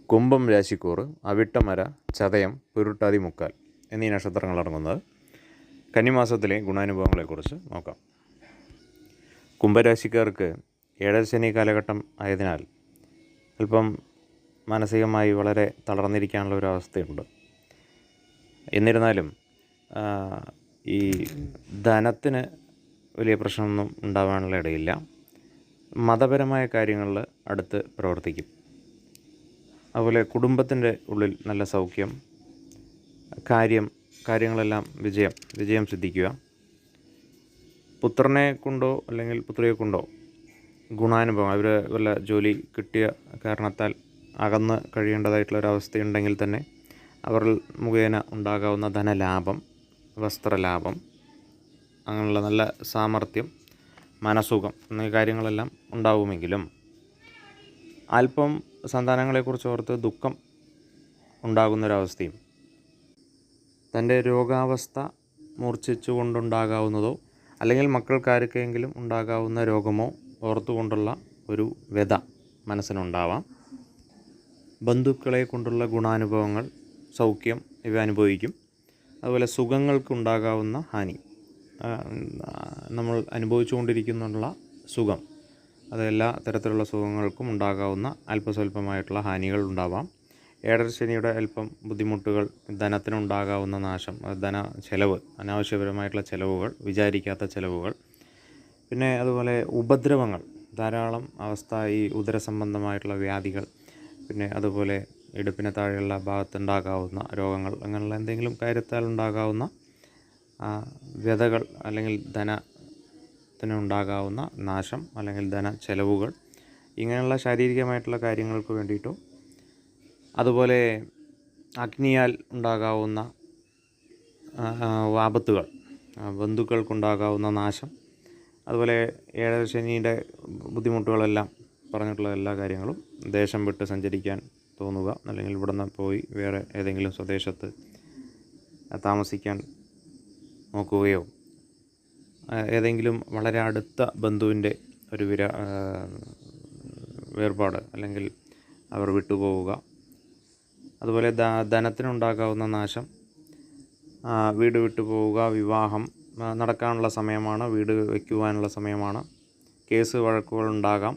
കുംഭം രാശിക്കൂറ് അവിട്ടമര ചതയം പുരുട്ടാതി മുക്കാൽ എന്നീ നക്ഷത്രങ്ങൾ അടങ്ങുന്നത് കന്നിമാസത്തിലെ ഗുണാനുഭവങ്ങളെക്കുറിച്ച് നോക്കാം. കുംഭരാശിക്കാർക്ക് ഏഴരശനി കാലഘട്ടം ആയതിനാൽ അല്പം മാനസികമായി വളരെ തളർന്നിരിക്കാനുള്ള ഒരു അവസ്ഥയുണ്ട്. എന്നിരുന്നാലും ഈ ധനത്തിന് വലിയ പ്രശ്നമൊന്നും ഉണ്ടാവാനുള്ള ഇടയില്ല. മതപരമായ കാര്യങ്ങളിൽ അടുത്ത് പ്രവർത്തിക്കും. അതുപോലെ കുടുംബത്തിൻ്റെ ഉള്ളിൽ നല്ല സൗഖ്യം, കാര്യങ്ങളെല്ലാം വിജയം സിദ്ധിക്കുക. പുത്രനെ കൊണ്ടോ അല്ലെങ്കിൽ പുത്രിയെ കൊണ്ടോ ഗുണാനുഭവം, അവർ വല്ല ജോലി കിട്ടിയ കാരണത്താൽ അകന്ന് കഴിയേണ്ടതായിട്ടുള്ള ഒരവസ്ഥയുണ്ടെങ്കിൽ തന്നെ അവർ മുഖേന ഉണ്ടാകാവുന്ന ധനലാഭം, വസ്ത്രലാഭം, അങ്ങനെയുള്ള നല്ല സാമർഥ്യം, മനസുഖം എന്നീ കാര്യങ്ങളെല്ലാം ഉണ്ടാവുമെങ്കിലും അല്പം സന്താനങ്ങളെക്കുറിച്ച് ഓർത്ത് ദുഃഖം ഉണ്ടാകുന്നൊരവസ്ഥയും, തൻ്റെ രോഗാവസ്ഥ മൂർച്ഛിച്ചുകൊണ്ടുണ്ടാകാവുന്നതോ അല്ലെങ്കിൽ മക്കൾക്കാർക്കെങ്കിലും ഉണ്ടാകാവുന്ന രോഗമോ ഓർത്തുകൊണ്ടുള്ള ഒരു വ്യഥ മനസ്സിനുണ്ടാവാം. ബന്ധുക്കളെ കൊണ്ടുള്ള ഗുണാനുഭവങ്ങൾ, സൗഖ്യം ഇവ അനുഭവിക്കും. അതുപോലെ സുഖങ്ങൾക്കുണ്ടാകാവുന്ന ഹാനി, നമ്മൾ അനുഭവിച്ചുകൊണ്ടിരിക്കുന്നുള്ള സുഖം, അത് എല്ലാ തരത്തിലുള്ള സുഖങ്ങൾക്കും ഉണ്ടാകാവുന്ന അല്പസ്വല്പമായിട്ടുള്ള ഹാനികൾ ഉണ്ടാവാം. ഏഴരശനിയുടെ അല്പം ബുദ്ധിമുട്ടുകൾ, ധനത്തിനുണ്ടാകാവുന്ന നാശം, ചെലവ്, അനാവശ്യപരമായിട്ടുള്ള ചിലവുകൾ, വിചാരിക്കാത്ത ചിലവുകൾ, പിന്നെ അതുപോലെ ഉപദ്രവങ്ങൾ, ധാരാളം അവസ്ഥ, ഈ ഉദരസംബന്ധമായിട്ടുള്ള വ്യാധികൾ, പിന്നെ അതുപോലെ ഇടുപ്പിന് താഴെയുള്ള ഭാഗത്തുണ്ടാകാവുന്ന രോഗങ്ങൾ, അങ്ങനെയുള്ള എന്തെങ്കിലും കാര്യത്താൽ ഉണ്ടാകാവുന്ന വ്യതകൾ, അല്ലെങ്കിൽ ധനത്തിനുണ്ടാകാവുന്ന നാശം, അല്ലെങ്കിൽ ചെലവുകൾ, ഇങ്ങനെയുള്ള ശാരീരികമായിട്ടുള്ള കാര്യങ്ങൾക്ക് വേണ്ടിയിട്ടോ, അതുപോലെ അഗ്നിയാൽ ഉണ്ടാകാവുന്ന ആപത്തുകൾ, ബന്ധുക്കൾക്കുണ്ടാകാവുന്ന നാശം, അതുപോലെ ഏഴരശനിയുടെ ബുദ്ധിമുട്ടുകളെല്ലാം പറഞ്ഞിട്ടുള്ള എല്ലാ കാര്യങ്ങളും, ദേശം വിട്ട് സഞ്ചരിക്കാൻ തോന്നുക, അല്ലെങ്കിൽ ഇവിടെ നിന്ന് പോയി വേറെ ഏതെങ്കിലും സ്വദേശത്ത് താമസിക്കാൻ നോക്കുകയോ, ഏതെങ്കിലും വളരെ അടുത്ത ബന്ധുവിൻ്റെ ഒരു വേർപാട്, അല്ലെങ്കിൽ അവർ വിട്ടുപോവുക, അതുപോലെ ധനത്തിനുണ്ടാകാവുന്ന നാശം, വീട് വിട്ടുപോവുക, വിവാഹം നടക്കാനുള്ള സമയമാണ്, വീട് വയ്ക്കുവാനുള്ള സമയമാണ്, കേസ് വഴക്കുകൾ ഉണ്ടാകാം,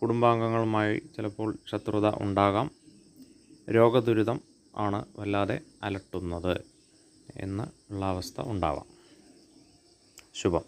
കുടുംബാംഗങ്ങളുമായി ചിലപ്പോൾ ശത്രുത ഉണ്ടാകാം, രോഗദുരിതം ആണ് വല്ലാതെ അലട്ടുന്നത് എന്നുള്ള അവസ്ഥ ഉണ്ടാവാം. ശുഭം.